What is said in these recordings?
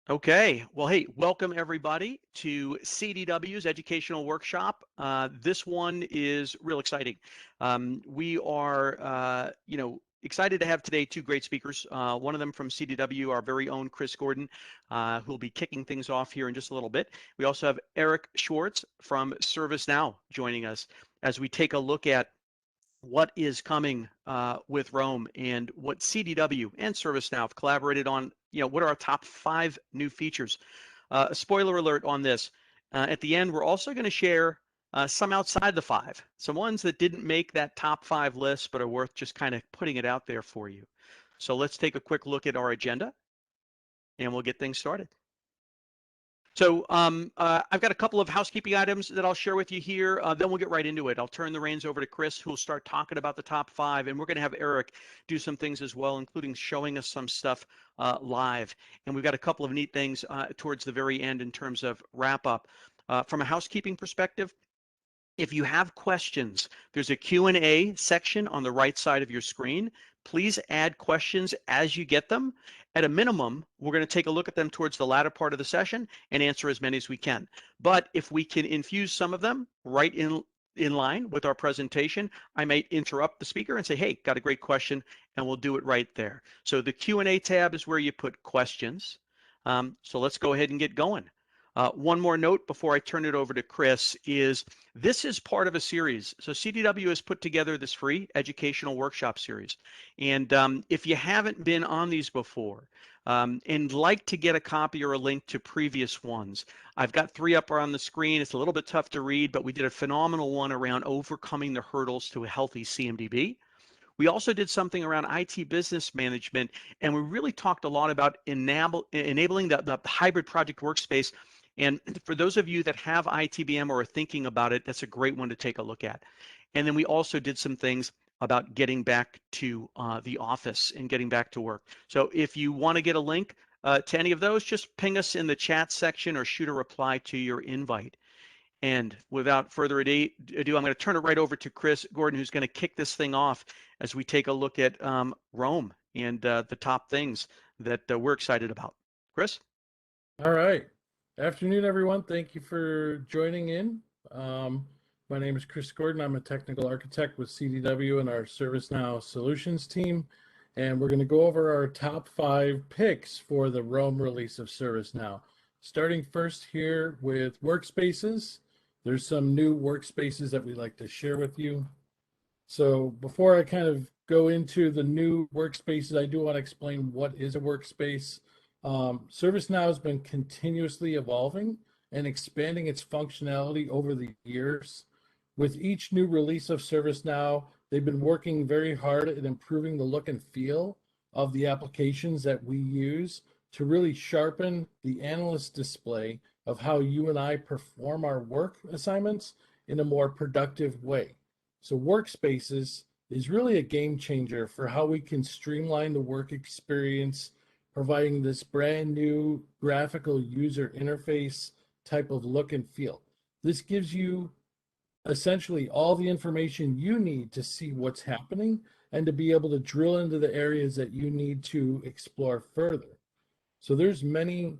Okay, well, hey, welcome everybody to CDW's educational workshop. This one is real exciting. We are, excited to have today two great speakers. One of them from CDW, our very own Chris Gordon, who will be kicking things off here in just a little bit. We also have Eric Schwartz from ServiceNow joining us as we take a look at what is coming with Rome and what CDW and ServiceNow have collaborated on. What are our top 5 new features? A spoiler alert on this. At the end, we're also going to share some outside the 5, some ones that didn't make that top 5 list, but are worth just kind of putting it out there for you. So let's take a quick look at our agenda, and we'll get things started. So I've got a couple of housekeeping items that I'll share with you here. Then we'll get right into it. I'll turn the reins over to Chris, who will start talking about the top 5. And we're going to have Eric do some things as well, including showing us some stuff live. And we've got a couple of neat things towards the very end in terms of wrap up. From a housekeeping perspective, if you have questions, there's a Q&A section on the right side of your screen. Please add questions as you get them. At a minimum, we're going to take a look at them towards the latter part of the session and answer as many as we can. But if we can infuse some of them right in line with our presentation, I might interrupt the speaker and say, hey, got a great question, and we'll do it right there. So the Q&A tab is where you put questions. So let's go ahead and get going. One more note before I turn it over to Chris is this is part of a series. So CDW has put together this free educational workshop series. And if you haven't been on these before and like to get a copy or a link to previous ones, I've got 3 up on the screen. It's a little bit tough to read, but we did a phenomenal one around overcoming the hurdles to a healthy CMDB. We also did something around IT business management, and we really talked a lot about enabling the hybrid project workspace. And for those of you that have ITBM or are thinking about it, that's a great one to take a look at. And then we also did some things about getting back to the office and getting back to work. So if you want to get a link to any of those, just ping us in the chat section or shoot a reply to your invite. And without further ado, I'm going to turn it right over to Chris Gordon, who's going to kick this thing off as we take a look at Rome and the top things that we're excited about. Chris? All right. Afternoon, everyone. Thank you for joining in. My name is Chris Gordon. I'm a technical architect with CDW and our ServiceNow solutions team. And we're going to go over our top 5 picks for the Rome release of ServiceNow. Starting first here with workspaces. There's some new workspaces that we'd like to share with you. So before I kind of go into the new workspaces, I do want to explain what is a workspace. ServiceNow has been continuously evolving and expanding its functionality over the years. With each new release of ServiceNow, they've been working very hard at improving the look and feel of the applications that we use to really sharpen the analyst display of how you and I perform our work assignments in a more productive way. So workspaces is really a game changer for how we can streamline the work experience, providing this brand new graphical user interface type of look and feel. This gives you essentially all the information you need to see what's happening and to be able to drill into the areas that you need to explore further. So there's many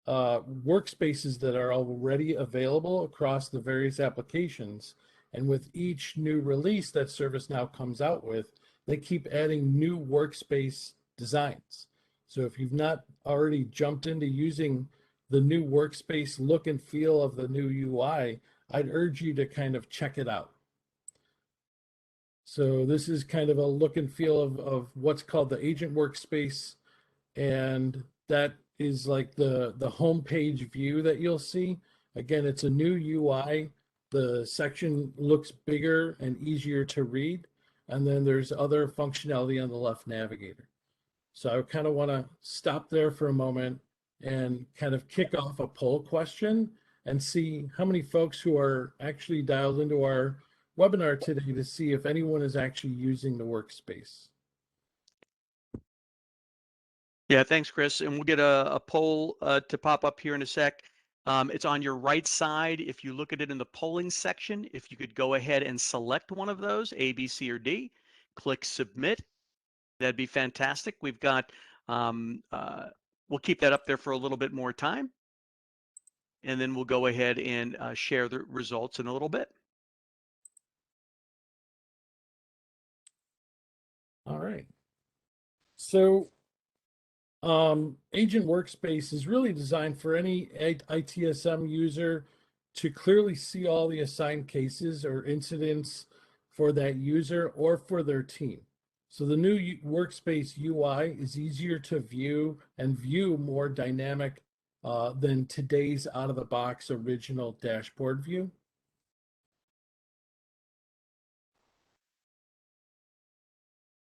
workspaces that are already available across the various applications. And with each new release that ServiceNow comes out with, they keep adding new workspace designs. So if you've not already jumped into using the new workspace look and feel of the new UI, I'd urge you to kind of check it out. So this is kind of a look and feel of what's called the agent workspace. And that is like the homepage view that you'll see. Again, it's a new UI. The section looks bigger and easier to read. And then there's other functionality on the left navigator. So I kind of want to stop there for a moment and kind of kick off a poll question and see how many folks who are actually dialed into our webinar today to see if anyone is actually using the workspace. Yeah, thanks, Chris. And we'll get a poll to pop up here in a sec. It's on your right side. If you look at it in the polling section, if you could go ahead and select one of those, A, B, C, or D, click submit. That'd be fantastic. We've got, we'll keep that up there for a little bit more time, and then we'll go ahead and share the results in a little bit. All right. So Agent Workspace is really designed for any ITSM user to clearly see all the assigned cases or incidents for that user or for their team. So the new Workspace UI is easier to view and view more dynamic than today's out-of-the-box original dashboard view.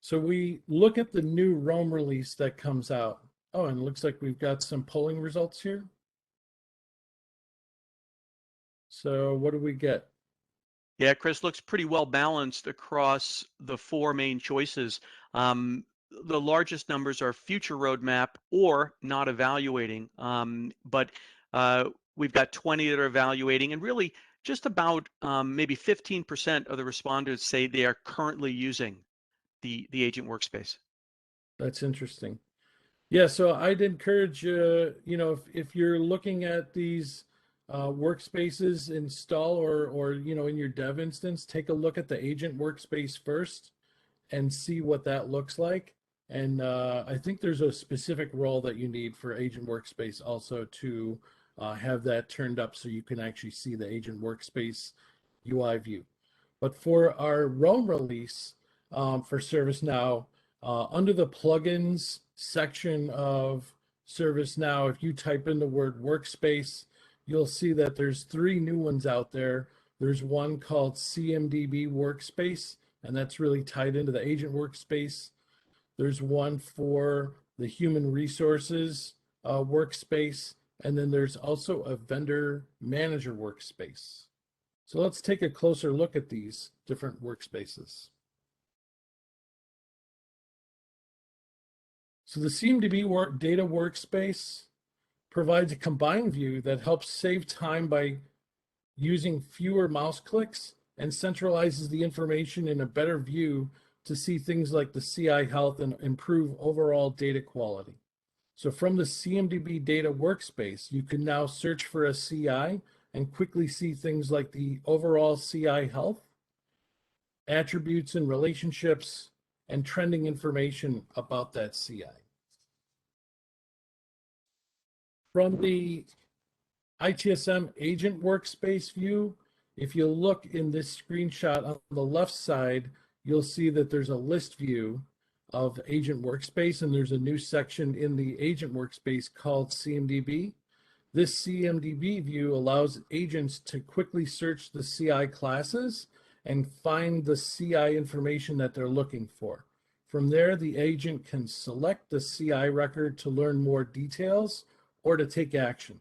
So we look at the new Rome release that comes out. Oh, and it looks like we've got some polling results here. So what do we get? Yeah, Chris, looks pretty well balanced across the four main choices. The largest numbers are future roadmap or not evaluating, but we've got 20 that are evaluating, and really just about maybe 15% of the respondents say they are currently using the Agent Workspace. That's interesting. Yeah, so I'd encourage if you're looking at these workspaces install or in your dev instance, take a look at the Agent Workspace first and see what that looks like. And I think there's a specific role that you need for Agent Workspace also to have that turned up so you can actually see the Agent Workspace UI view. But for our Rome release for ServiceNow, under the plugins section of ServiceNow, if you type in the word workspace, you'll see that there's 3 new ones out there. There's one called CMDB Workspace, and that's really tied into the Agent Workspace. There's one for the Human Resources Workspace, and then there's also a Vendor Manager Workspace. So let's take a closer look at these different workspaces. So the CMDB data workspace provides a combined view that helps save time by using fewer mouse clicks and centralizes the information in a better view to see things like the CI health and improve overall data quality. So from the CMDB data workspace, you can now search for a CI and quickly see things like the overall CI health, attributes and relationships, and trending information about that CI. From the ITSM Agent Workspace view, if you look in this screenshot on the left side, you'll see that there's a list view of Agent Workspace, and there's a new section in the Agent Workspace called CMDB. This CMDB view allows agents to quickly search the CI classes and find the CI information that they're looking for. From there, the agent can select the CI record to learn more details or to take action.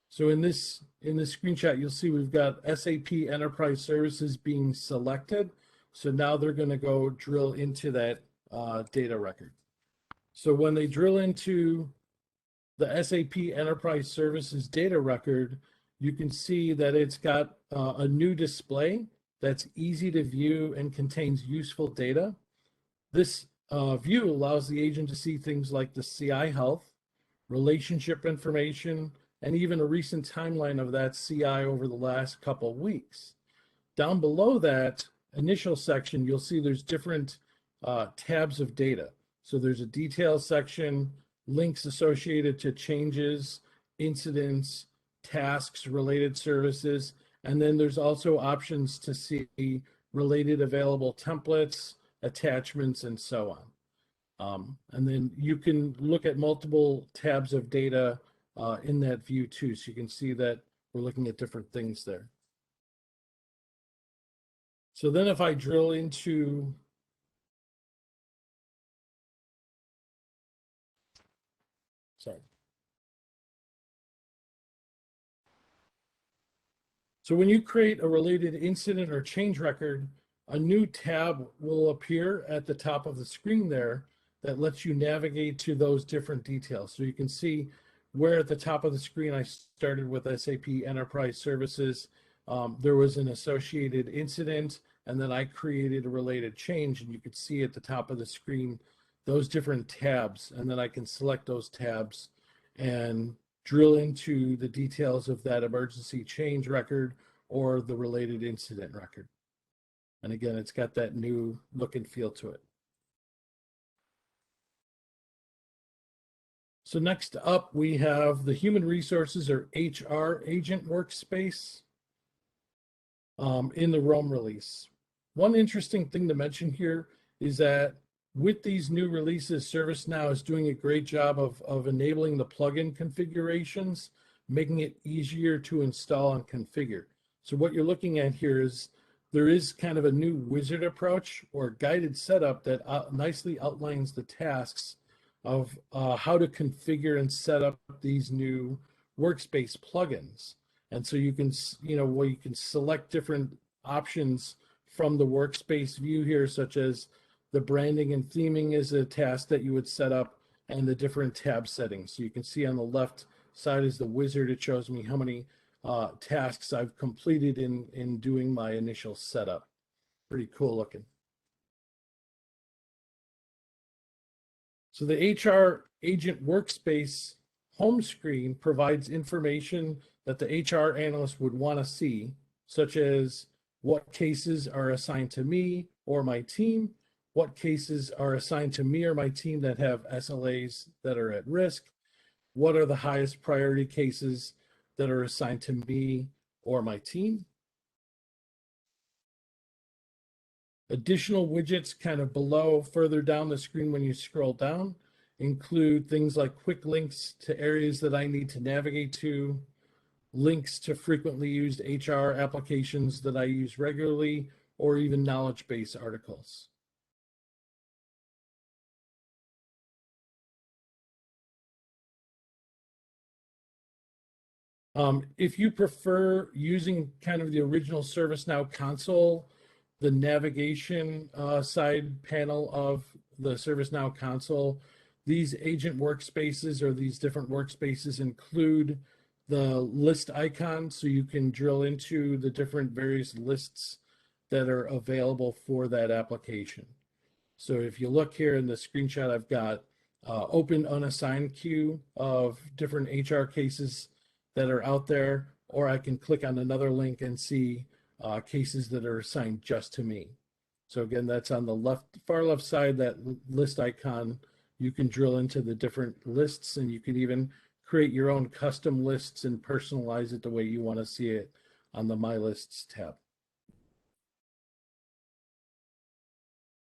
So in this screenshot, you'll see we've got SAP Enterprise Services being selected. So now they're going to go drill into that data record. So when they drill into the SAP Enterprise Services data record, you can see that it's got a new display that's easy to view and contains useful data. This view allows the agent to see things like the CI health, relationship information, and even a recent timeline of that CI over the last couple of weeks. Down below that initial section, you'll see there's different tabs of data. So there's a detail section, links associated to changes, incidents, tasks, related services, and then there's also options to see related available templates, attachments, and so on. And then you can look at multiple tabs of data in that view too, so you can see that we're looking at different things there. So then if I drill into So when you create a related incident or change record, a new tab will appear at the top of the screen there that lets you navigate to those different details. So you can see where at the top of the screen I started with SAP Enterprise Services. There was an associated incident, and then I created a related change, and you could see at the top of the screen those different tabs, and then I can select those tabs and drill into the details of that emergency change record or the related incident record. And again, it's got that new look and feel to it. So next up, we have the Human Resources or HR Agent Workspace in the Rome release. One interesting thing to mention here is that with these new releases, ServiceNow is doing a great job of enabling the plugin configurations, making it easier to install and configure. So what you're looking at here is there is kind of a new wizard approach or guided setup that nicely outlines the tasks of how to configure and set up these new workspace plugins. And so you can, where you can select different options from the workspace view here, such as the branding and theming is a task that you would set up, and the different tab settings. So you can see on the left side is the wizard. It shows me how many tasks I've completed in doing my initial setup. Pretty cool looking. So the HR Agent Workspace home screen provides information that the HR analyst would want to see, such as what cases are assigned to me or my team, what cases are assigned to me or my team that have SLAs that are at risk, what are the highest priority cases that are assigned to me or my team. Additional widgets kind of below, further down the screen when you scroll down, include things like quick links to areas that I need to navigate to, links to frequently used HR applications that I use regularly, or even knowledge base articles. If you prefer using kind of the original ServiceNow console, the navigation side panel of the ServiceNow console, these agent workspaces or these different workspaces include the list icon, so you can drill into the different various lists that are available for that application. So if you look here in the screenshot, I've got open unassigned queue of different HR cases that are out there, or I can click on another link and see cases that are assigned just to me. So again, that's on the far left side, that list icon. You can drill into the different lists, and you can even create your own custom lists and personalize it the way you want to see it on the My Lists tab.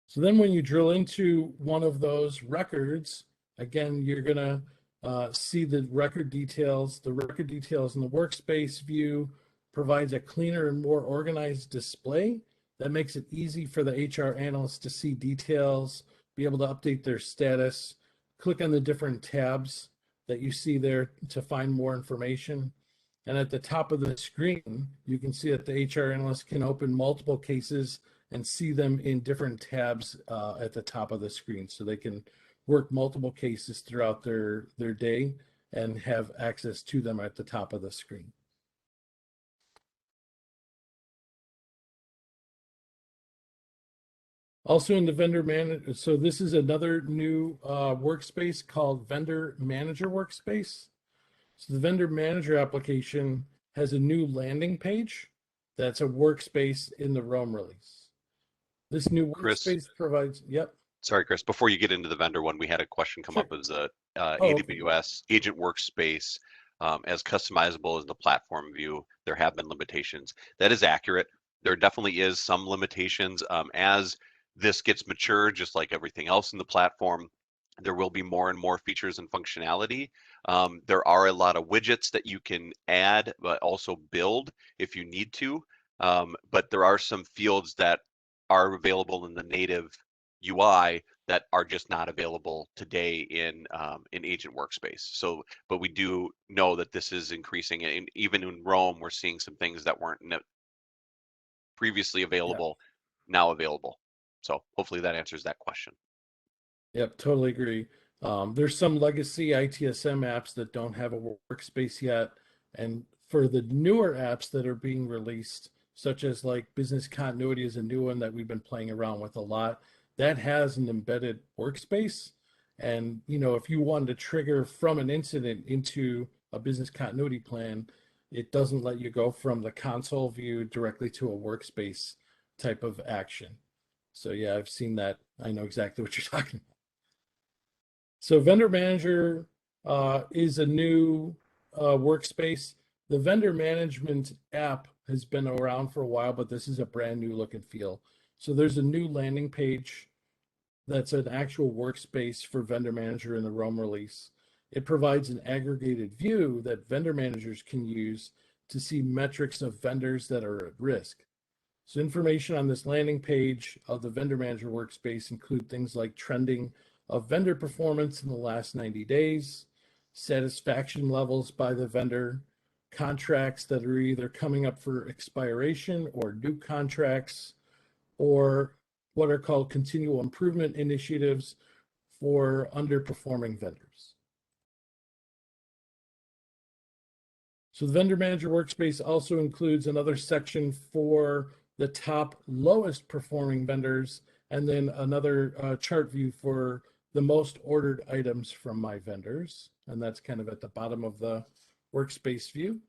So then when you drill into one of those records, again, you're going to see the record details. The record details in the workspace view provides a cleaner and more organized display that makes it easy for the HR analyst to see details, be able to update their status, click on the different tabs that you see there to find more information. And at the top of the screen, you can see that the HR analyst can open multiple cases and see them in different tabs at the top of the screen. So they can work multiple cases throughout their day and have access to them at the top of the screen. Also in the vendor manager, so this is another new workspace called Vendor Manager Workspace. So the Vendor Manager application has a new landing page that's a workspace in the Rome release. This new workspace provides, yep. Sorry, Chris, before you get into the vendor one, we had a question come up as a AWS agent workspace as customizable as the platform view. There have been limitations. That is accurate. There definitely is some limitations. As this gets mature, just like everything else in the platform, there will be more and more features and functionality. There are a lot of widgets that you can add, but also build if you need to. But there are some fields that are available in the native UI that are just not available today in Agent Workspace. So, but we do know that this is increasing, and even in Rome, we're seeing some things that weren't previously available, now available. So hopefully that answers that question. Yep, totally agree. There's some legacy ITSM apps that don't have a workspace yet. And for the newer apps that are being released, such as like business continuity is a new one that we've been playing around with a lot, that has an embedded workspace. And, you know, if you wanted to trigger from an incident into a business continuity plan, it doesn't let you go from the console view directly to a workspace type of action. So yeah, I've seen that. I know exactly what you're talking about. So Vendor Manager is a new workspace. The vendor management app has been around for a while, but this is a brand new look and feel. So there's a new landing page that's an actual workspace for Vendor Manager in the Rome release. It provides an aggregated view that vendor managers can use to see metrics of vendors that are at risk. So information on this landing page of the Vendor Manager workspace include things like trending of vendor performance in the last 90 days, satisfaction levels by the vendor, contracts that are either coming up for expiration or new contracts, or what are called continual improvement initiatives for underperforming vendors. So the Vendor Manager workspace also includes another section for the top lowest performing vendors, and then another chart view for the most ordered items from my vendors. And that's kind of at the bottom of the workspace view.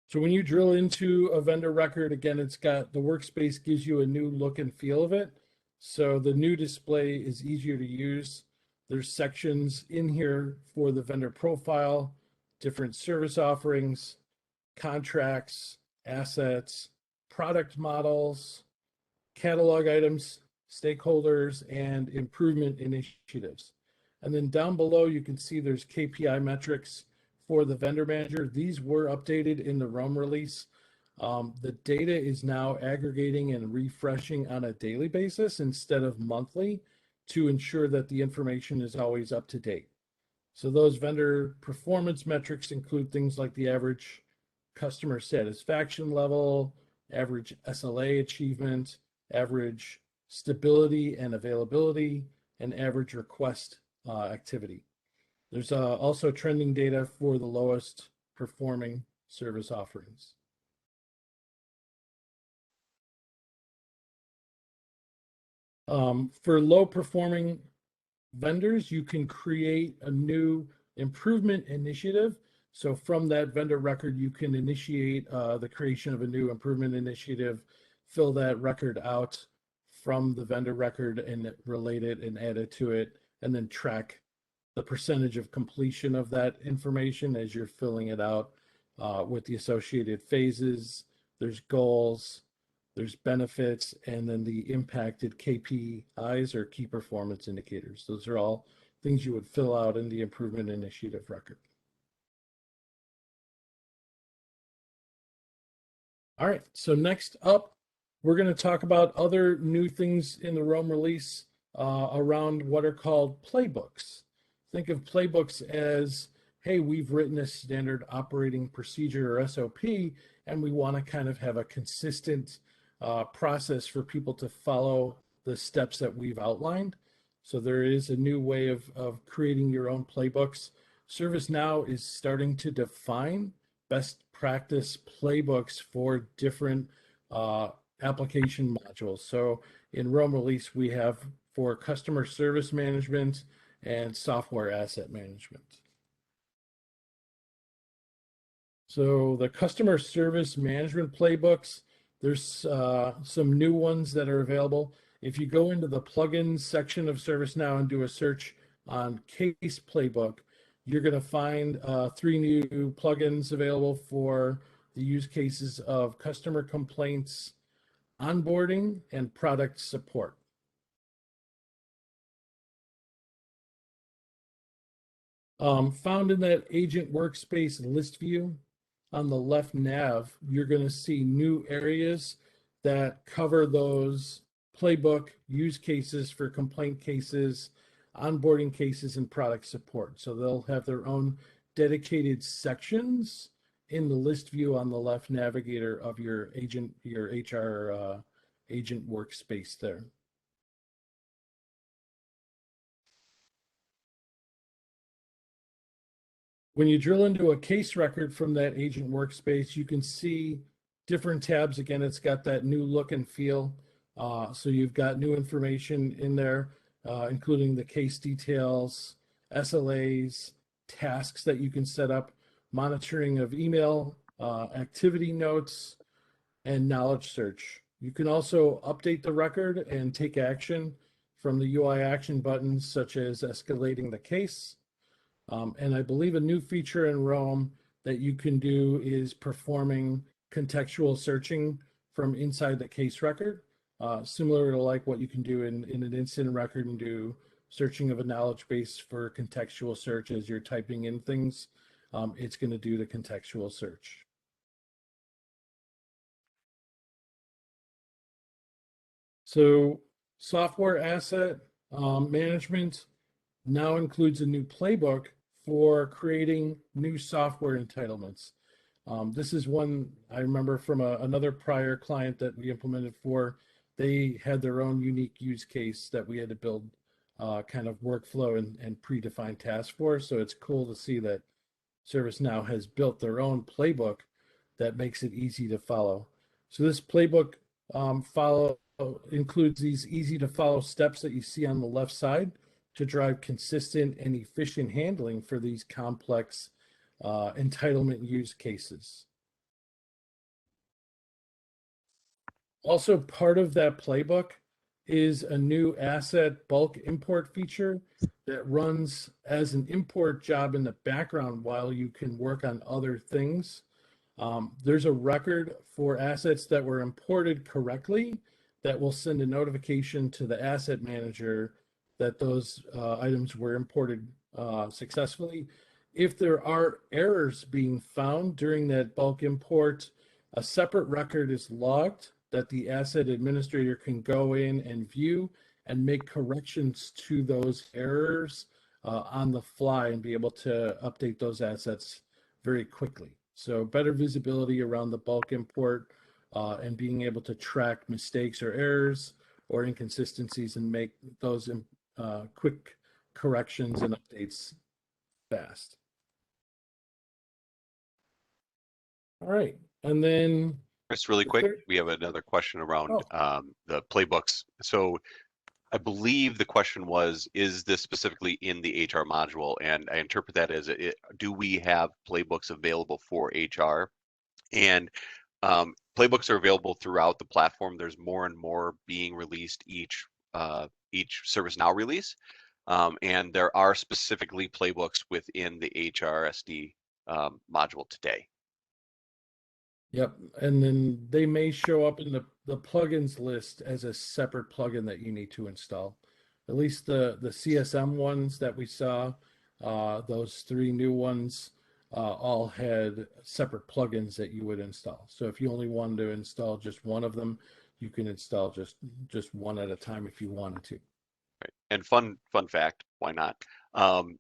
So when you drill into a vendor record, again, it's got the workspace gives you a new look and feel of it. So the new display is easier to use. There's sections in here for the vendor profile, different service offerings, contracts, assets, product models, catalog items, stakeholders, and improvement initiatives. And then down below, you can see there's KPI metrics for the vendor manager. These were updated in the Rome release. The data is now aggregating and refreshing on a daily basis instead of monthly to ensure that the information is always up to date. So those vendor performance metrics include things like the average customer satisfaction level, average SLA achievement, average stability and availability, and average request activity. There's also trending data for the lowest performing service offerings. For low performing vendors, you can create a new improvement initiative. So from that vendor record, you can initiate the creation of a new improvement initiative, fill that record out from the vendor record and relate it and add it to it, and then track the percentage of completion of that information as you're filling it out with the associated phases. There's goals, there's benefits, and then the impacted KPIs or key performance indicators. Those are all things you would fill out in the improvement initiative record. All right, so next up, we're going to talk about other new things in the Rome release around what are called playbooks. Think of playbooks as, hey, we've written a standard operating procedure or SOP, and we want to kind of have a consistent process for people to follow the steps that we've outlined. So there is a new way of creating your own playbooks. ServiceNow is starting to define best practice playbooks for different application modules. So in Rome release, we have for customer service management and software asset management. So the customer service management playbooks, there's some new ones that are available. If you go into the plugins section of ServiceNow and do a search on case playbook, you're going to find 3 new plugins available for the use cases of customer complaints, onboarding, and product support. Found in that agent workspace list view on the left nav, you're going to see new areas that cover those playbook use cases for complaint cases, onboarding cases, and product support. So they'll have their own dedicated sections in the list view on the left navigator of your agent, your HR agent workspace there. When you drill into a case record from that agent workspace, you can see different tabs. Again, it's got that new look and feel. So you've got new information in there, including the case details, SLAs, tasks that you can set up, monitoring of email, activity notes, and knowledge search. You can also update the record and take action from the UI action buttons, such as escalating the case. And I believe a new feature in Rome that you can do is performing contextual searching from inside the case record, similar to like what you can do in an incident record and do searching of a knowledge base for contextual search as you're typing in things. It's going to do the contextual search. So software asset management now includes a new playbook for creating new software entitlements. This is one I remember from another prior client that we implemented for. They had their own unique use case that we had to build kind of workflow and predefined task for. So it's cool to see that ServiceNow has built their own playbook that makes it easy to follow. So this playbook includes these easy to follow steps that you see on the left side to drive consistent and efficient handling for these complex entitlement use cases. Also part of that playbook is a new asset bulk import feature that runs as an import job in the background while you can work on other things. There's a record for assets that were imported correctly that will send a notification to the asset manager that those items were imported successfully. If there are errors being found during that bulk import, a separate record is logged that the asset administrator can go in and view and make corrections to those errors on the fly and be able to update those assets very quickly. So better visibility around the bulk import and being able to track mistakes or errors or inconsistencies and make those quick corrections and updates fast. All right, and then Chris, really quick, we have another question around the playbooks. So I believe the question was, is this specifically in the HR module? And I interpret that as, do we have playbooks available for HR? And playbooks are available throughout the platform. There's more and more being released each ServiceNow release. And there are specifically playbooks within the HRSD module today. Yep, and then they may show up in the plugins list as a separate plugin that you need to install. At least the CSM ones that we saw, those 3 new ones, all had separate plugins that you would install. So if you only wanted to install just one of them, you can install just one at a time if you wanted to. Right. And fun fact, why not?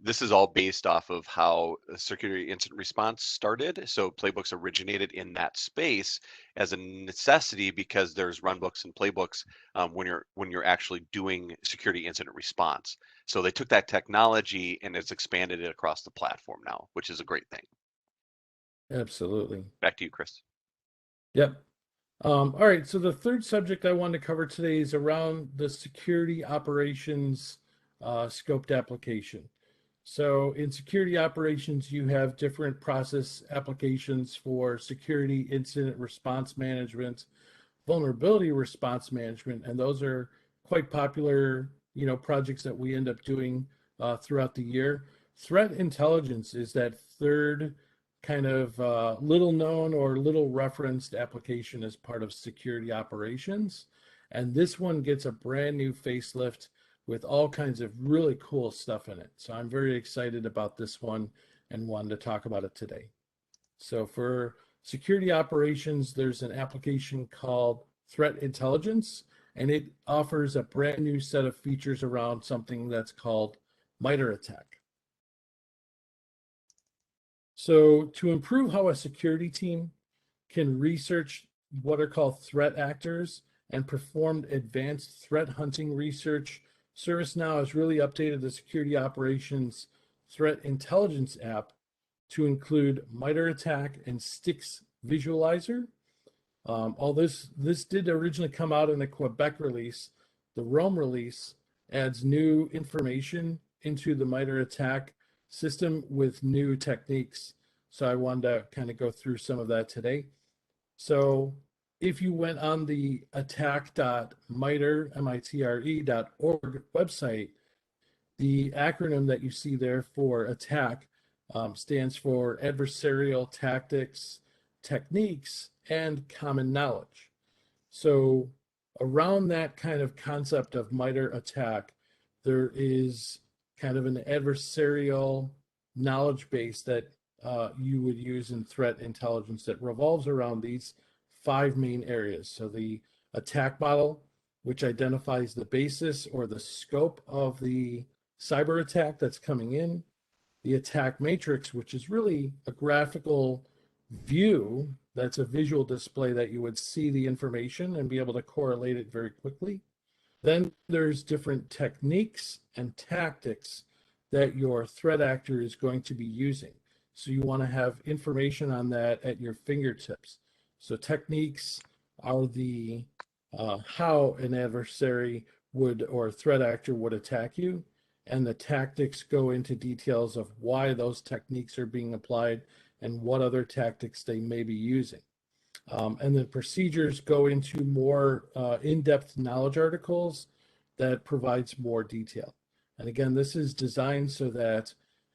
This is all based off of how security incident response started. So playbooks originated in that space as a necessity because there's runbooks and playbooks when you're actually doing security incident response. So they took that technology and it's expanded it across the platform now, which is a great thing. Absolutely. Back to you, Chris. Yep. All right, so the third subject I wanted to cover today is around the security operations scoped application. So in security operations, you have different process applications for security incident response management, vulnerability response management, and those are quite popular, projects that we end up doing throughout the year. Threat intelligence is that third kind of little known or little referenced application as part of security operations. And this one gets a brand new facelift with all kinds of really cool stuff in it. So I'm very excited about this one and wanted to talk about it today. So for security operations, there's an application called Threat Intelligence, and it offers a brand new set of features around something that's called MITRE attack. So to improve how a security team can research what are called threat actors and perform advanced threat hunting research, ServiceNow has really updated the security operations threat intelligence app to include MITRE attack and STIX visualizer. All this did originally come out in the Quebec release. The Rome release adds new information into the MITRE attack system with new techniques. So I wanted to kind of go through some of that today. So if you went on the attack.mitre.org website, the acronym that you see there for attack stands for adversarial tactics, techniques, and common knowledge. So around that kind of concept of MITRE attack, there is kind of an adversarial knowledge base that you would use in threat intelligence that revolves around these 5 main areas. So the attack model, which identifies the basis or the scope of the cyber attack that's coming in, the attack matrix, which is really a graphical view that's a visual display that you would see the information and be able to correlate it very quickly. Then there's different techniques and tactics that your threat actor is going to be using. So you want to have information on that at your fingertips. So techniques are the how an adversary would or threat actor would attack you, and the tactics go into details of why those techniques are being applied and what other tactics they may be using. And the procedures go into more in-depth knowledge articles that provides more detail. And again, this is designed so that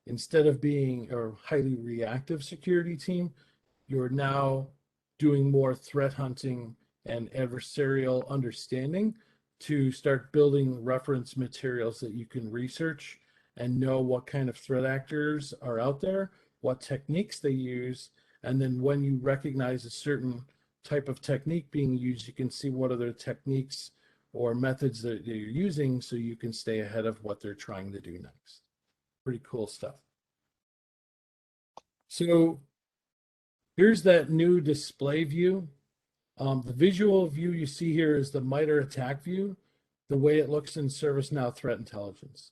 instead of being a highly reactive security team, you're now doing more threat hunting and adversarial understanding to start building reference materials that you can research and know what kind of threat actors are out there, what techniques they use, and then when you recognize a certain type of technique being used, you can see what other techniques or methods that you're using so you can stay ahead of what they're trying to do next. Pretty cool stuff. So here's that new display view. The visual view you see here is the MITRE attack view, the way it looks in ServiceNow Threat Intelligence.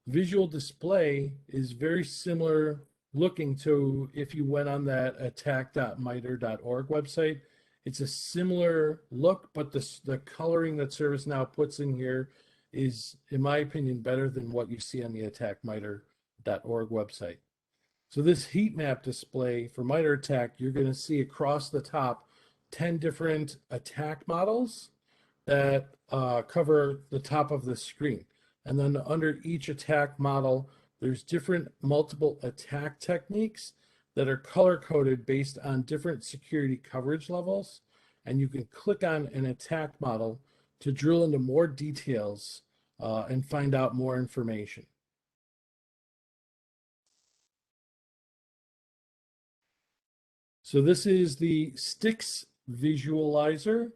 Visual display is very similar looking to if you went on that attack.mitre.org website. It's a similar look, but the coloring that ServiceNow puts in here is, in my opinion, better than what you see on the attack.mitre.org website. So this heat map display for MITRE attack, you're going to see across the top 10 different attack models that cover the top of the screen. And then under each attack model, there's different multiple attack techniques that are color-coded based on different security coverage levels. And you can click on an attack model to drill into more details and find out more information. So this is the STIX visualizer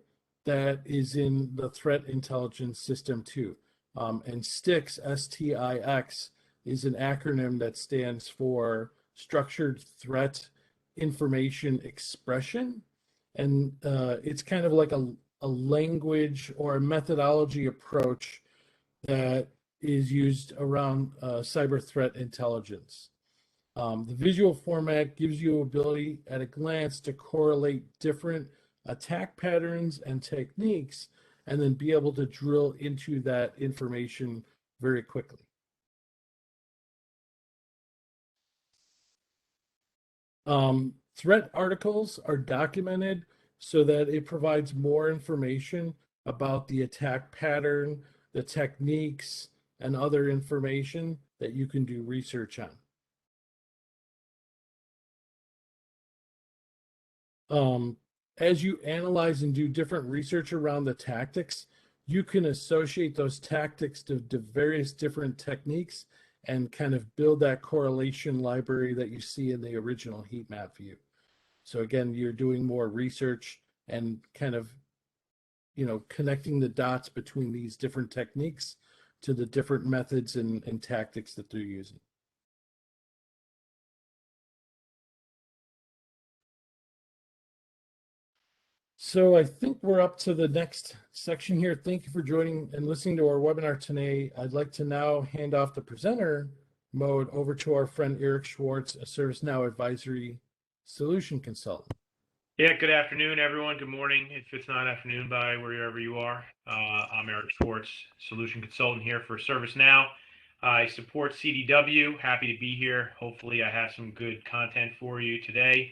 that is in the threat intelligence system too. And STIX, S-T-I-X, is an acronym that stands for Structured Threat Information Expression. And it's kind of like a language or a methodology approach that is used around cyber threat intelligence. The visual format gives you ability at a glance to correlate different attack patterns and techniques and then be able to drill into that information very quickly. Threat articles are documented so that it provides more information about the attack pattern, the techniques, and other information that you can do research on. As you analyze and do different research around the tactics, you can associate those tactics to various different techniques and kind of build that correlation library that you see in the original heat map view. So again, you're doing more research and kind of, connecting the dots between these different techniques to the different methods and tactics that they're using. So I think we're up to the next section here. Thank you for joining and listening to our webinar today. I'd like to now hand off the presenter mode over to our friend Eric Schwartz, a ServiceNow advisory solution consultant. Yeah, good afternoon, everyone. Good morning, if it's not afternoon by wherever you are. I'm Eric Schwartz, solution consultant here for ServiceNow. I support CDW. Happy to be here. Hopefully, I have some good content for you today.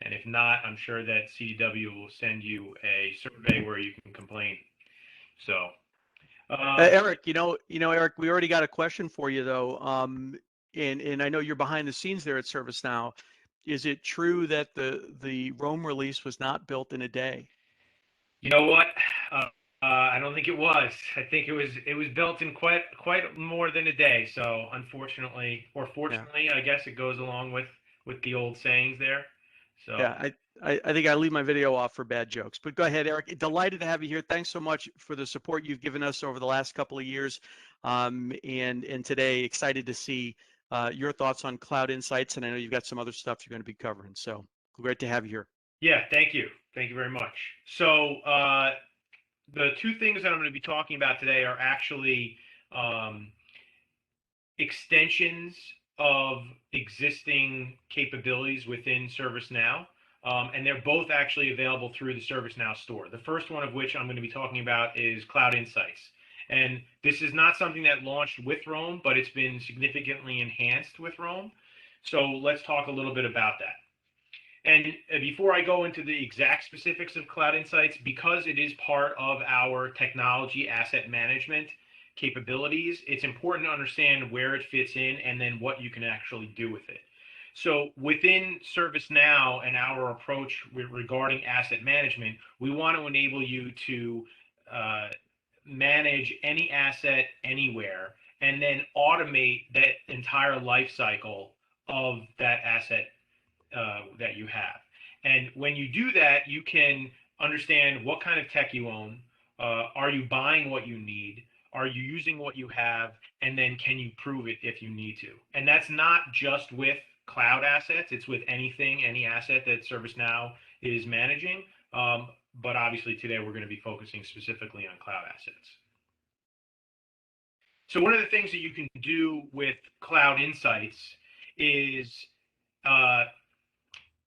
And if not, I'm sure that CDW will send you a survey where you can complain. So, Eric, Eric, we already got a question for you though. And I know you're behind the scenes there at ServiceNow. Is it true that the Rome release was not built in a day? you know what? I don't think it was. I think it was built in quite more than a day. So unfortunately, or Yeah. fortunately, I guess it goes along with the old sayings there. So Yeah, I think I leave my video off for bad jokes. But go ahead, Eric. Delighted to have you here. Thanks so much for the support you've given us over the last couple of years. And today, excited to see your thoughts on Cloud Insights. And I know you've got some other stuff you're going to be covering. So great to have you here. yeah, thank you very much. So the two things that I'm going to be talking about today are actually um, extensions of existing capabilities within ServiceNow. And they're both actually available through the ServiceNow store. The first one of which I'm going to be talking about is Cloud Insights. And this is not something that launched with Rome, but it's been significantly enhanced with Rome. So let's talk a little bit about that. And before I go into the exact specifics of Cloud Insights, because it is part of our technology asset management capabilities, it's important to understand where it fits in and then what you can actually do with it. So within ServiceNow and our approach regarding asset management, we want to enable you to manage any asset anywhere and then automate that entire life cycle of that asset that you have. And when you do that, you can understand what kind of tech you own. Are you buying what you need? Are you using what you have? And then can you prove it if you need to? And that's not just with cloud assets. It's with anything, any asset that ServiceNow is managing. But obviously today we're going to be focusing specifically on cloud assets. So one of the things that you can do with Cloud Insights is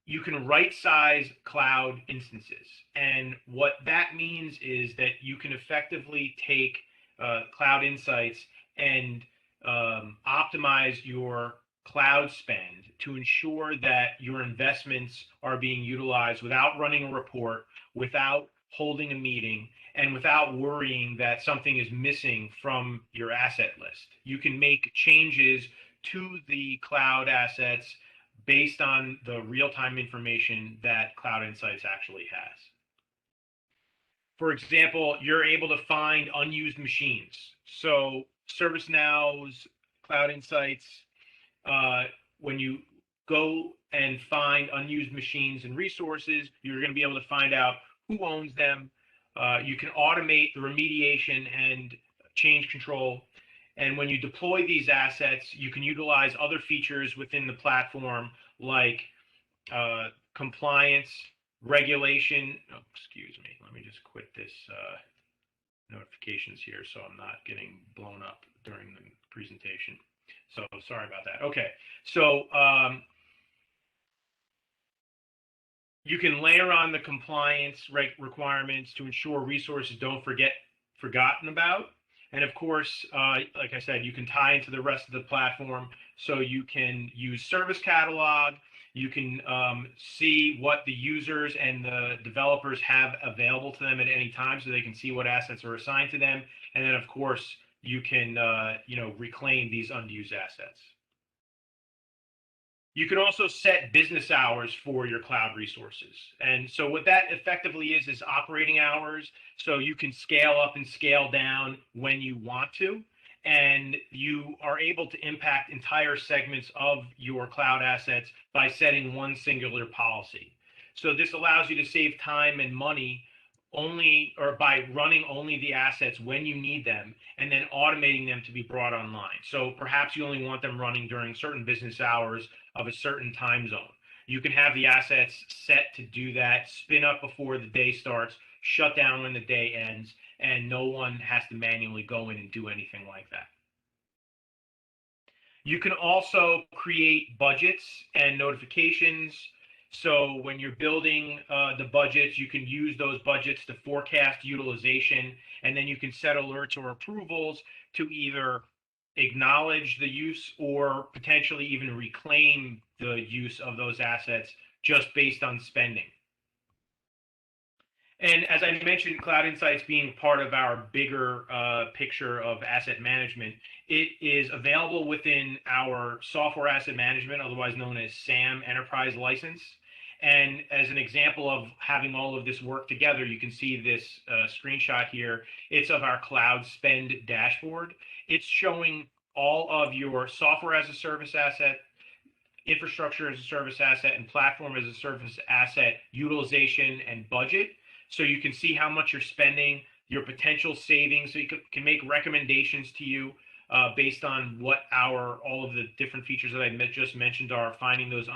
you can right size cloud instances. And what that means is that you can effectively take Cloud Insights and optimize your cloud spend to ensure that your investments are being utilized without running a report, without holding a meeting, and without worrying that something is missing from your asset list. You can make changes to the cloud assets based on the real-time information that Cloud Insights actually has. For example, you're able to find unused machines. So ServiceNow's Cloud Insights, when you go and find unused machines and resources, you're going to be able to find out who owns them. You can automate the remediation and change control. And when you deploy these assets, you can utilize other features within the platform like compliance, regulation. Oh, excuse me. Let me just quit this notifications here so I'm not getting blown up during the presentation. So sorry about that. Okay. So you can layer on the compliance requirements to ensure resources don't get forgotten about. And of course, like I said, you can tie into the rest of the platform. So you can use Service Catalog. You can see what the users and the developers have available to them at any time, so they can see what assets are assigned to them. And then, of course, you can reclaim these unused assets. You can also set business hours for your cloud resources. And so what that effectively is operating hours. So you can scale up and scale down when you want to. And you are able to impact entire segments of your cloud assets by setting one singular policy. So this allows you to save time and money only, or by running only the assets when you need them and then automating them to be brought online. So perhaps you only want them running during certain business hours of a certain time zone. You can have the assets set to do that, spin up before the day starts, shut down when the day ends, and no one has to manually go in and do anything like that. You can also create budgets and notifications. So when you're building the budgets, you can use those budgets to forecast utilization, and then you can set alerts or approvals to either acknowledge the use or potentially even reclaim the use of those assets just based on spending. And as I mentioned, Cloud Insights being part of our bigger picture of asset management, it is available within our software asset management, otherwise known as SAM enterprise license. And as an example of having all of this work together, you can see this screenshot here. It's of our cloud spend dashboard. It's showing all of your software as a service asset, infrastructure as a service asset, and platform as a service asset utilization and budget. So you can see how much you're spending, your potential savings, so you can make recommendations to you based on what all of the different features that I just mentioned are, finding those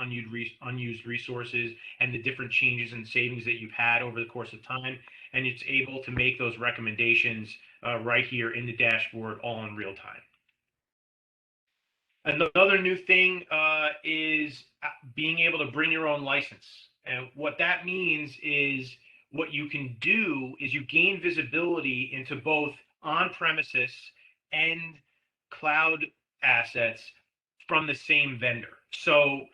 unused resources and the different changes and savings that you've had over the course of time. And it's able to make those recommendations right here in the dashboard, all in real time. Another new thing is being able to bring your own license. And what that means is, what you can do is you gain visibility into both on-premises and cloud assets from the same vendor. So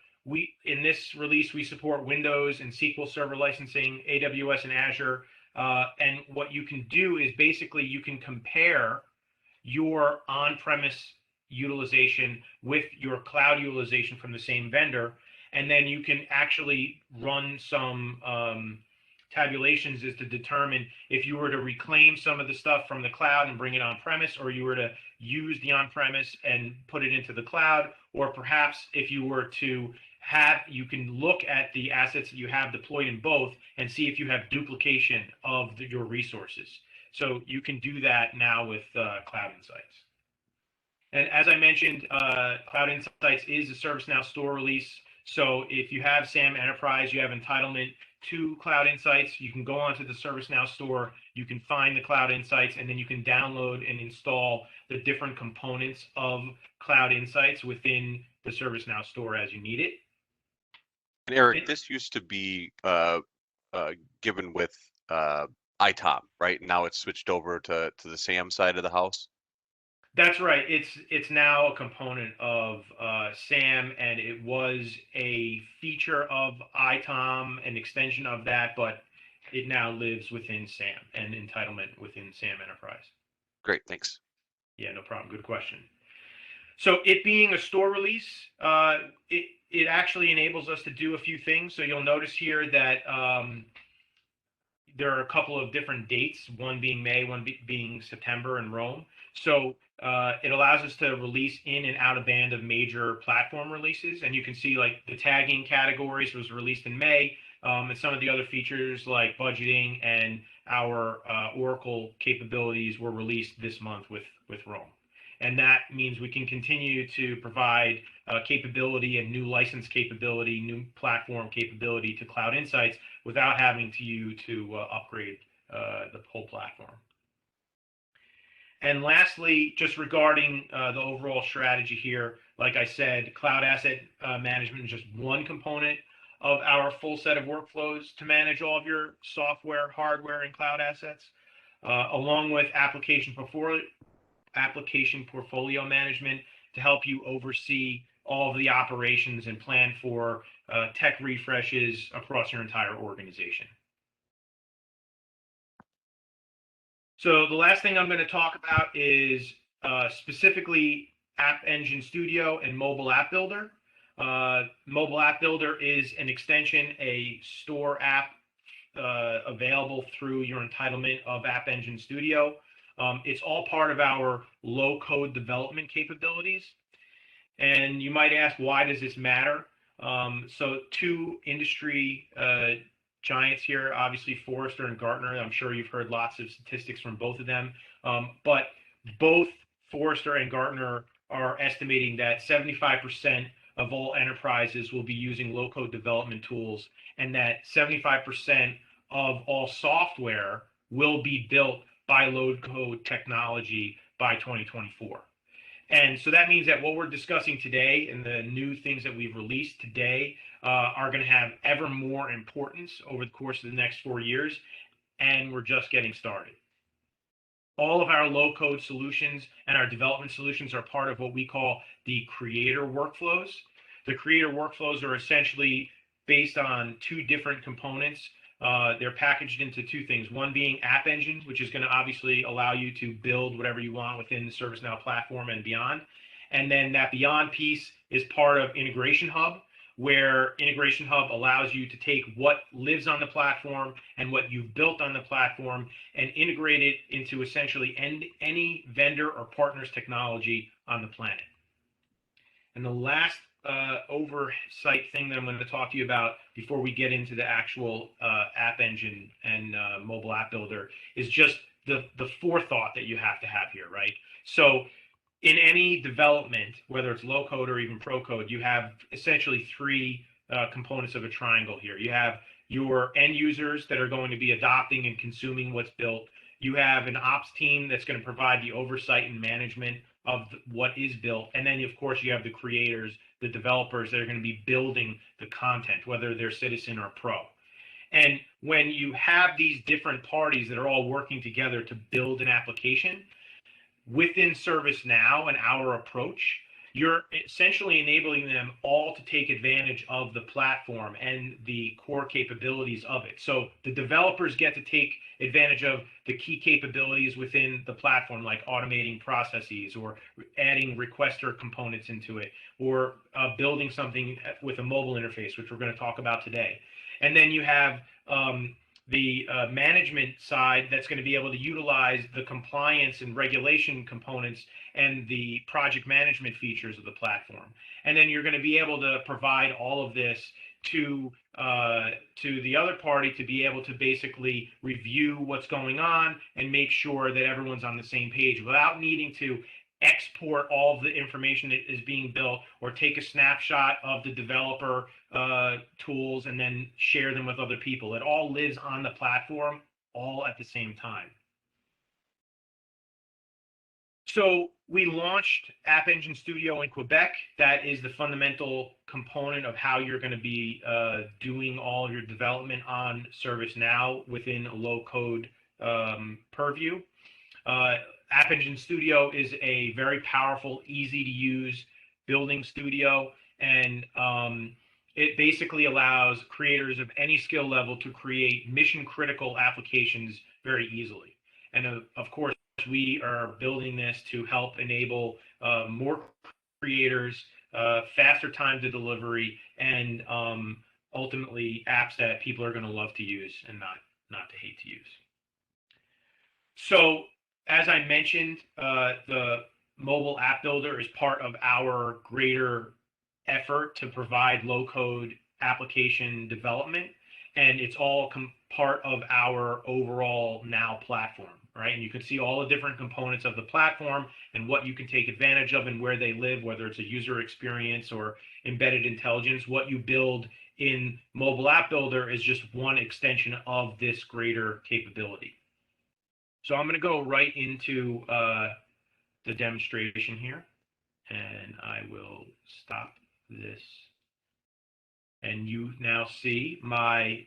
in this release, we support Windows and SQL Server licensing, AWS and Azure. And what you can do is basically you can compare your on-premise utilization with your cloud utilization from the same vendor. And then you can actually run some tabulations is to determine if you were to reclaim some of the stuff from the cloud and bring it on premise, or you were to use the on premise and put it into the cloud, or perhaps if you were to you can look at the assets that you have deployed in both and see if you have duplication of your resources. So you can do that now with Cloud Insights. And as I mentioned, Cloud Insights is a ServiceNow store release. So if you have SAM Enterprise, you have entitlement to Cloud Insights, you can go onto the ServiceNow store, you can find the Cloud Insights, and then you can download and install the different components of Cloud Insights within the ServiceNow store as you need it. And Eric, this used to be given with ITOM, right? Now it's switched over to the SAM side of the house. That's right. It's now a component of SAM, and it was a feature of ITOM, an extension of that, but it now lives within SAM and entitlement within SAM Enterprise. Great, thanks. Yeah, no problem. Good question. So it being a store release, it actually enables us to do a few things. So you'll notice here that there are a couple of different dates, one being May, one being September in Rome. So it allows us to release in and out of band of major platform releases. And you can see like the tagging categories was released in May, and some of the other features like budgeting and our Oracle capabilities were released this month with Rome. And that means we can continue to provide capability and new license capability, new platform capability to Cloud Insights without having to upgrade the whole platform. And lastly, just regarding the overall strategy here, like I said, cloud asset management is just one component of our full set of workflows to manage all of your software, hardware, and cloud assets, along with application portfolio management to help you oversee all of the operations and plan for tech refreshes across your entire organization. So the last thing I'm going to talk about is specifically App Engine Studio and Mobile App Builder. Mobile App Builder is an extension, a store app available through your entitlement of App Engine Studio. It's all part of our low-code development capabilities. And you might ask, why does this matter? So two industry giants here, obviously Forrester and Gartner. I'm sure you've heard lots of statistics from both of them. But both Forrester and Gartner are estimating that 75% of all enterprises will be using low-code development tools, and that 75% of all software will be built by low-code technology by 2024. And so that means that what we're discussing today and the new things that we've released today are going to have ever more importance over the course of the next 4 years, and we're just getting started. All of our low-code solutions and our development solutions are part of what we call the creator workflows. The creator workflows are essentially based on 2 different components. They're packaged into 2 things. One being App Engine, which is going to obviously allow you to build whatever you want within the ServiceNow platform and beyond. And then that Beyond piece is part of Integration Hub, where Integration Hub allows you to take what lives on the platform and what you've built on the platform and integrate it into essentially any vendor or partner's technology on the planet. And the last oversight thing that I'm going to talk to you about before we get into the actual App Engine and mobile app builder is just the forethought that you have to have here, right? So in any development, whether it's low code or even pro code, you have essentially 3 components of a triangle here. You have your end users that are going to be adopting and consuming what's built. You have an ops team that's going to provide the oversight and management of what is built. And then, of course, you have the creators, the developers that are going to be building the content, whether they're citizen or pro. And when you have these different parties that are all working together to build an application, within ServiceNow and our approach, you're essentially enabling them all to take advantage of the platform and the core capabilities of it. So the developers get to take advantage of the key capabilities within the platform, like automating processes or adding requester components into it, or building something with a mobile interface, which we're going to talk about today. And then you have the management side that's going to be able to utilize the compliance and regulation components and the project management features of the platform. And then you're going to be able to provide all of this to the other party to be able to basically review what's going on and make sure that everyone's on the same page without needing to export all of the information that is being built or take a snapshot of the developer tools and then share them with other people. It all lives on the platform all at the same time. So we launched App Engine Studio in Quebec. That is the fundamental component of how you're going to be doing all of your development on ServiceNow within a low-code purview. App Engine Studio is a very powerful, easy-to-use building studio, and it basically allows creators of any skill level to create mission-critical applications very easily. And of course, we are building this to help enable more creators, faster time to delivery, and ultimately apps that people are going to love to use and not to hate to use. So, as I mentioned, the mobile app builder is part of our greater effort to provide low-code application development, and it's all part of our overall Now platform, right? And you can see all the different components of the platform and what you can take advantage of and where they live, whether it's a user experience or embedded intelligence. What you build in mobile app builder is just one extension of this greater capability. So I'm going to go right into the demonstration here, and I will stop this. And you now see my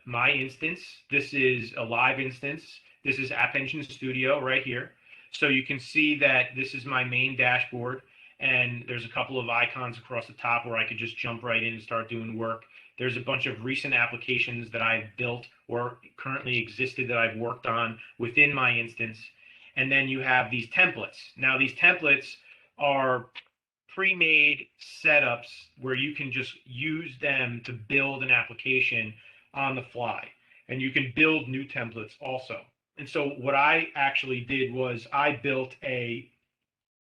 my instance. This is a live instance. This is App Engine Studio right here. So you can see that this is my main dashboard, and there's a couple of icons across the top where I could just jump right in and start doing work. There's a bunch of recent applications that I've built or currently existed that I've worked on within my instance. And then you have these templates. Now, these templates are pre-made setups where you can just use them to build an application on the fly. And you can build new templates also. And so what I actually did was I built a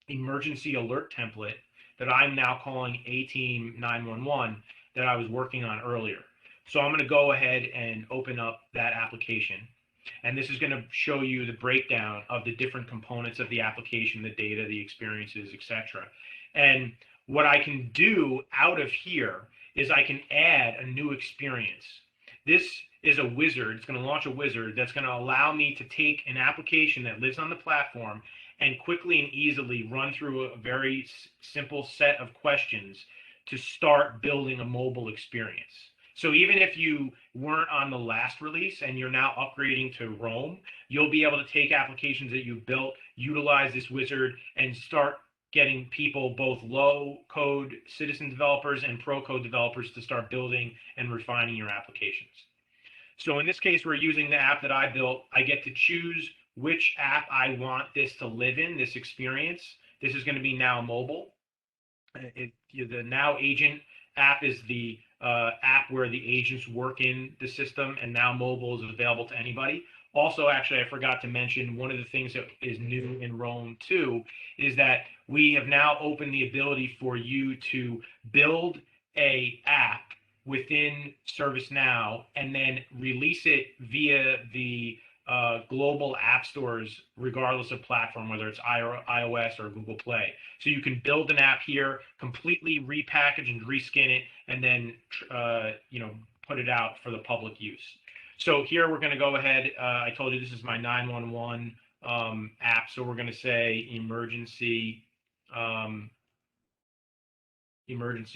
emergency alert template that I'm now calling A-Team 911 that I was working on earlier. So I'm going to go ahead and open up that application. And this is going to show you the breakdown of the different components of the application, the data, the experiences, etc. And what I can do out of here is I can add a new experience. This is a wizard. It's going to launch a wizard that's going to allow me to take an application that lives on the platform and quickly and easily run through a very simple set of questions to start building a mobile experience. So even if you weren't on the last release and you're now upgrading to Rome, you'll be able to take applications that you've built, utilize this wizard, and start getting people, both low code citizen developers and pro code developers, to start building and refining your applications. So in this case, we're using the app that I built. I get to choose which app I want this to live in, this experience. This is going to be Now Mobile. The Now Agent app is the app where the agents work in the system, and Now Mobile is available to anybody. Also, actually, I forgot to mention, one of the things that is new in Rome 2 is that we have now opened the ability for you to build a app within ServiceNow and then release it via the global app stores, regardless of platform, whether it's iOS or Google Play. So you can build an app here, completely repackage and reskin it, and then put it out for the public use. So here we're going to go ahead. I told you this is my 911 app, so we're going to say emergency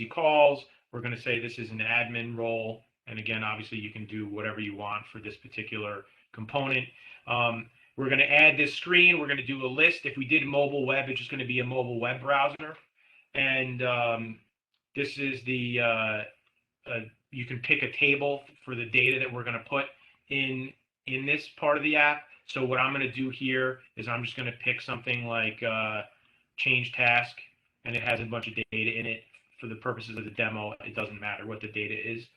calls. We're going to say this is an admin role, and again, obviously you can do whatever you want for this particular component. We're going to add this screen. We're going to do a list. If we did mobile web, it's just going to be a mobile web browser. And this is the, you can pick a table for the data that we're going to put in this part of the app. So what I'm going to do here is I'm just going to pick something like change task, and it has a bunch of data in it. For the purposes of the demo, it doesn't matter what the data is.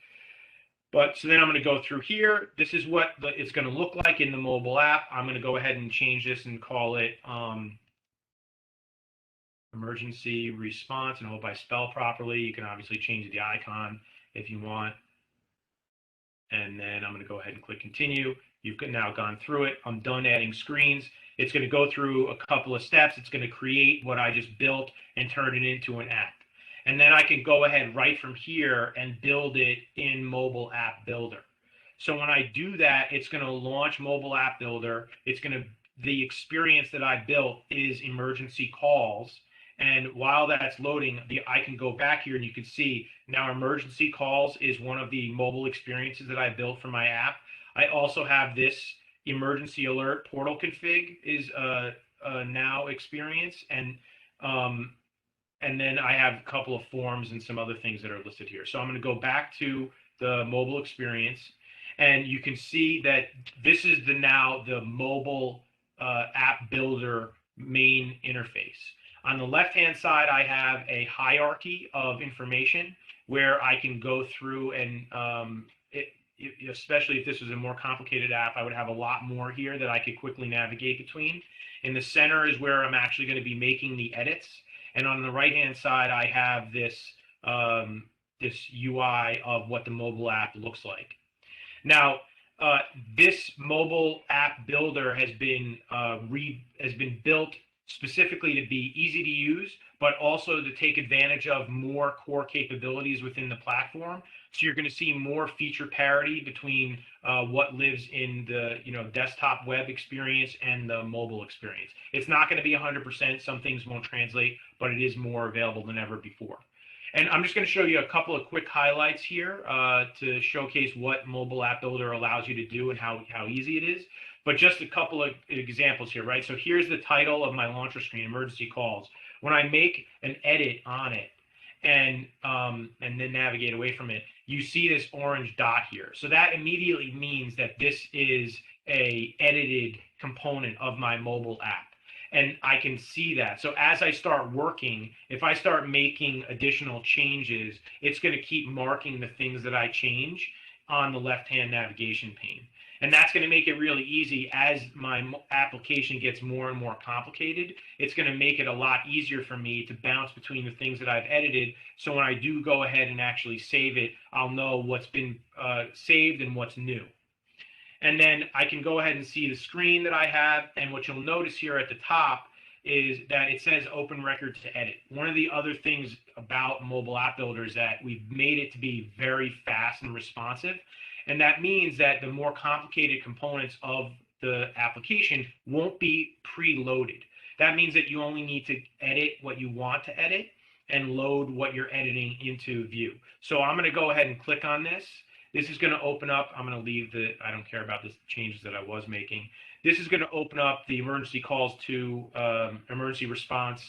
But so then I'm going to go through here. This is what it's going to look like in the mobile app. I'm going to go ahead and change this and call it emergency response, and I hope I spell properly. You can obviously change the icon if you want. And then I'm going to go ahead and click continue. You've now gone through it. I'm done adding screens. It's going to go through a couple of steps. It's going to create what I just built and turn it into an app. And then I can go ahead right from here and build it in Mobile App Builder. So when I do that, it's going to launch Mobile App Builder. The experience that I built is emergency calls. And while that's loading, I can go back here and you can see now emergency calls is one of the mobile experiences that I built for my app. I also have this emergency alert portal config is a now experience. And then I have a couple of forms and some other things that are listed here. So I'm going to go back to the mobile experience, and you can see that this is now the mobile app builder main interface. On the left-hand side, I have a hierarchy of information where I can go through and especially if this was a more complicated app, I would have a lot more here that I could quickly navigate between. In the center is where I'm actually going to be making the edits. And on the right-hand side, I have this this UI of what the mobile app looks like. Now, this mobile app builder has been built specifically to be easy to use, but also to take advantage of more core capabilities within the platform. So you're going to see more feature parity between what lives in the desktop web experience and the mobile experience. It's not going to be 100%. Some things won't translate, but it is more available than ever before. And I'm just going to show you a couple of quick highlights here to showcase what Mobile App Builder allows you to do and how easy it is. But just a couple of examples here, right? So here's the title of my launcher screen, emergency calls. When I make an edit on it and then navigate away from it, you see this orange dot here. So that immediately means that this is a edited component of my mobile app. And I can see that. So as I start working, if I start making additional changes, it's going to keep marking the things that I change on the left-hand navigation pane. And that's going to make it really easy as my application gets more and more complicated. It's going to make it a lot easier for me to bounce between the things that I've edited. So when I do go ahead and actually save it, I'll know what's been saved and what's new. And then I can go ahead and see the screen that I have. And what you'll notice here at the top is that it says open record to edit. One of the other things about Mobile App Builder is that we've made it to be very fast and responsive. And that means that the more complicated components of the application won't be preloaded. That means that you only need to edit what you want to edit and load what you're editing into view. So I'm going to go ahead and click on this. This is going to open up. I'm going to leave I don't care about the changes that I was making. This is going to open up the emergency calls to emergency response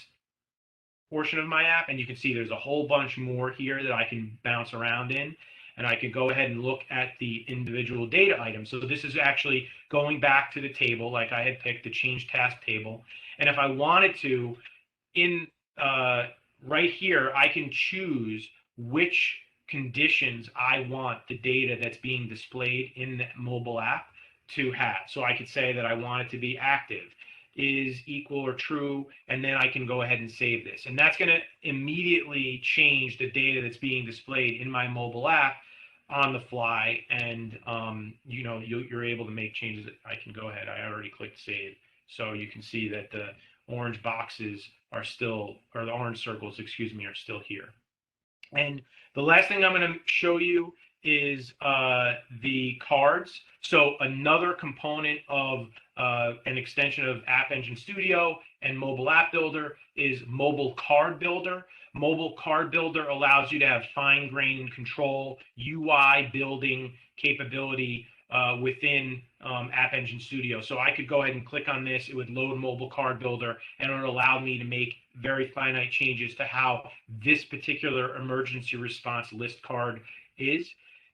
portion of my app. And you can see there's a whole bunch more here that I can bounce around in. And I can go ahead and look at the individual data items. So this is actually going back to the table, like I had picked the change task table. And if I wanted to, in right here, I can choose which conditions I want the data that's being displayed in the mobile app to have. So I could say that I want it to be active, is equal or true, and then I can go ahead and save this. And that's going to immediately change the data that's being displayed in my mobile app on the fly. And you know, you're able to make changes. I can go ahead. I already clicked save. So you can see that the orange boxes are still, or the orange circles, excuse me, are still here. And the last thing I'm going to show you is the cards. So another component of an extension of App Engine Studio and Mobile App Builder is Mobile Card Builder. Mobile Card Builder allows you to have fine-grained control, UI building capability within App Engine Studio. So I could go ahead and click on this. It would load Mobile Card Builder, and it would allow me to make very finite changes to how this particular emergency response list card is.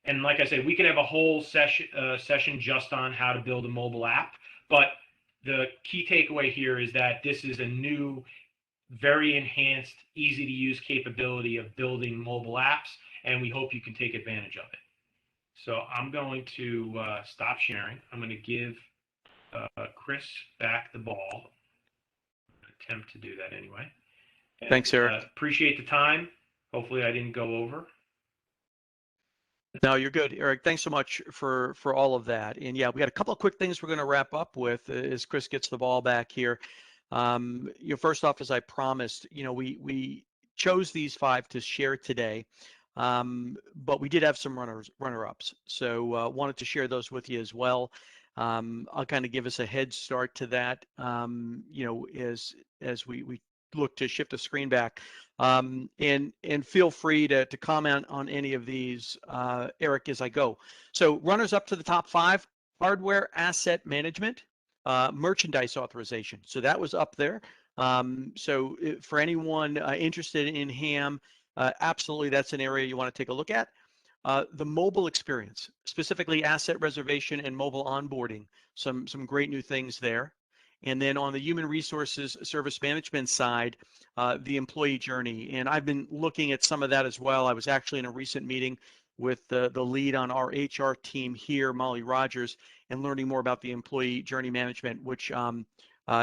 And like I said, we could have a whole session just on how to build a mobile app. But the key takeaway here is that this is a new, very enhanced, easy to use capability of building mobile apps, and we hope you can take advantage of it. So I'm going to stop sharing. I'm going to give Chris back the ball. I'm going to attempt to do that anyway. And, thanks, Eric. Appreciate the time. Hopefully I didn't go over. No, you're good, Eric. Thanks so much for all of that. And yeah, we got a couple of quick things we're going to wrap up with as Chris gets the ball back here. You know, first off, as I promised, you know, we chose these 5 to share today, but we did have some runner-ups. So wanted to share those with you as well. I'll kind of give us a head start to that. You know, as we look to shift the screen back. And feel free to comment on any of these, Eric, as I go. So runners up to the top 5: hardware asset management, merchandise authorization. So that was up there. So for anyone interested in HAM, absolutely that's an area you want to take a look at. The mobile experience, specifically asset reservation and mobile onboarding, some great new things there. And then on the human resources service management side, the employee journey. And I've been looking at some of that as well. I was actually in a recent meeting with the lead on our HR team here, Molly Rogers, and learning more about the employee journey management, which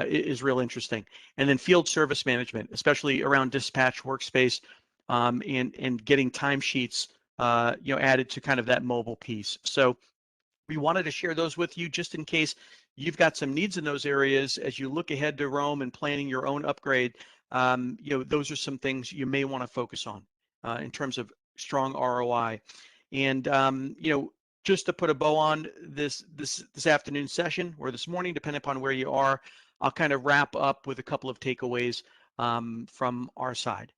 is real interesting. And then field service management, especially around dispatch workspace, and getting timesheets you know, added to kind of that mobile piece. So we wanted to share those with you just in case you've got some needs in those areas as you look ahead to Rome and planning your own upgrade. You know, those are some things you may want to focus on in terms of strong ROI. And you know, just to put a bow on this afternoon session or this morning, depending upon where you are, I'll kind of wrap up with a couple of takeaways from our side.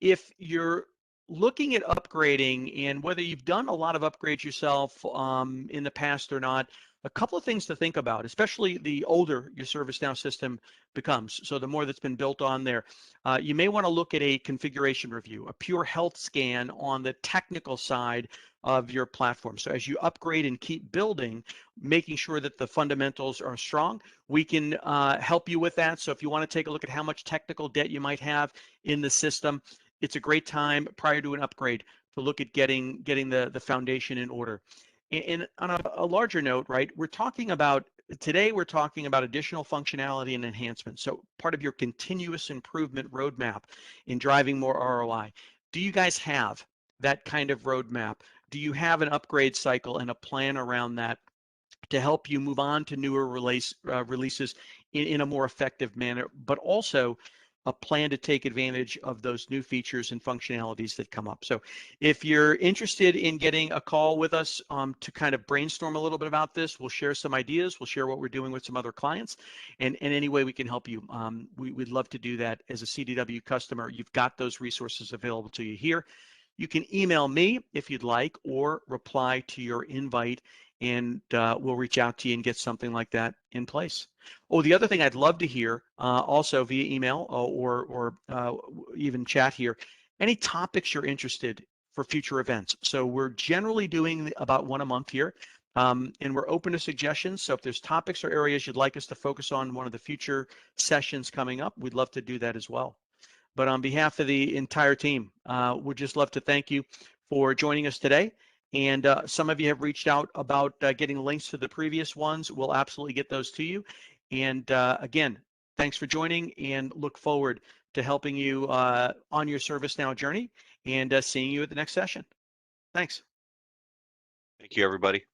If you're looking at upgrading, and whether you've done a lot of upgrades yourself in the past or not, a couple of things to think about, especially the older your ServiceNow system becomes. So the more that's been built on there, you may want to look at a configuration review, a pure health scan on the technical side of your platform. So as you upgrade and keep building, making sure that the fundamentals are strong, we can help you with that. So if you want to take a look at how much technical debt you might have in the system, it's a great time prior to an upgrade to look at getting the foundation in order. And on a larger note, right, we're talking about additional functionality and enhancement. So part of your continuous improvement roadmap in driving more ROI. Do you guys have that kind of roadmap? Do you have an upgrade cycle and a plan around that to help you move on to newer releases in a more effective manner, but also a plan to take advantage of those new features and functionalities that come up. So if you're interested in getting a call with us to kind of brainstorm a little bit about this, we'll share some ideas, we'll share what we're doing with some other clients, and any way we can help you. We'd love to do that as a CDW customer. You've got those resources available to you here. You can email me if you'd like, or reply to your invite, and we'll reach out to you and get something like that in place. Oh, the other thing I'd love to hear, also via email or even chat here, any topics you're interested for future events. So we're generally doing about one a month here, and we're open to suggestions. So if there's topics or areas you'd like us to focus on one of the future sessions coming up, we'd love to do that as well. But on behalf of the entire team, we'd just love to thank you for joining us today. And some of you have reached out about getting links to the previous ones. We'll absolutely get those to you. And again, thanks for joining, and look forward to helping you on your ServiceNow journey, and seeing you at the next session. Thanks. Thank you, everybody.